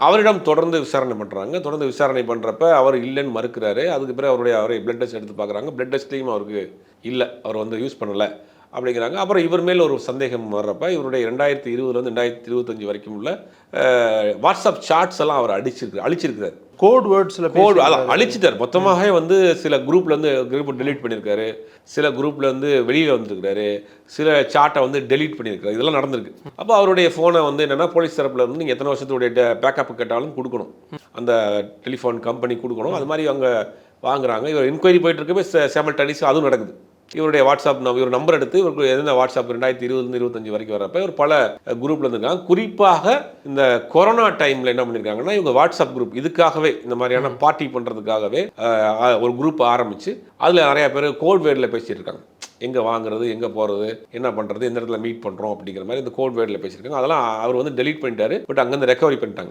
அவரிடம் தொடர்ந்து விசாரணை பண்ணுறாங்க. தொடர்ந்து விசாரணை பண்ணுறப்ப அவர் இல்லைன்னு மறுக்கிறாரு. அதுக்கு பிறகு அவரை பிளட் டெஸ்ட் எடுத்து பார்க்குறாங்க. பிளட் டெஸ்ட்லேயும் அவருக்கு இல்லை, அவர் வந்து யூஸ் பண்ணலை அப்படிங்கிறாங்க. அப்புறம் இவர் மேல் ஒரு சந்தேகம் வர்றப்ப இவருடைய 2020லேருந்து 2025 வரைக்கும் உள்ள வாட்ஸ்அப் சாட்ஸ் எல்லாம் அவர் அழிச்சிருக்கிறார். கோட் வேர்ட்ஸில் அதான் அழிச்சிட்டார். மொத்தமாகவே வந்து சில குரூப்லேருந்து குரூப் டெலீட் பண்ணியிருக்காரு, சில குரூப்லேருந்து வெளியில் வந்துருக்காரு, சில சாட்டை வந்து டெலீட் பண்ணியிருக்காரு. இதெல்லாம் நடந்திருக்கு. அப்போ அவருடைய ஃபோனை வந்து என்னென்னா போலீஸ் தரப்பில் இருந்து நீங்கள் எத்தனை வருஷத்துடைய பேக்கப் கேட்டாலும் கொடுக்கணும், அந்த டெலிஃபோன் கம்பெனி கொடுக்கணும். அது மாதிரி அவங்க வாங்குறாங்க. இவர் என்கொயரி போயிட்டு இருக்கப்போ செமல்டேனியஸ் அதுவும் நடக்குது. இவருடைய வாட்ஸ்அப் இவர் நம்பர் எடுத்து இவருக்கு எந்த வாட்ஸ்அப் 2020லேருந்து 25 வரைக்கும் வரப்போ இவர் பல குரூப்பில் இருந்திருக்காங்க. குறிப்பாக இந்த கொரோனா டைமில் என்ன பண்ணியிருக்காங்கன்னா இவங்க வாட்ஸ்அப் குரூப் இதுக்காகவே இந்த மாதிரியான பார்ட்டி பண்ணுறதுக்காகவே ஒரு குரூப் ஆரம்பித்து அதில் நிறையா பேர் கோட் வேர்டில் பேசிட்டு இருக்காங்க. எங்கே வாங்குறது, எங்கே போகிறது, என்ன பண்ணுறது, எந்த இடத்துல மீட் பண்ணுறோம் அப்படிங்கிற மாதிரி இந்த கோட் வேர்டில் பேசியிருக்காங்க. அதெல்லாம் அவர் வந்து டெலீட் பண்ணிட்டாரு. பட் அங்கேருந்து ரெக்கவரி பண்ணிட்டாங்க.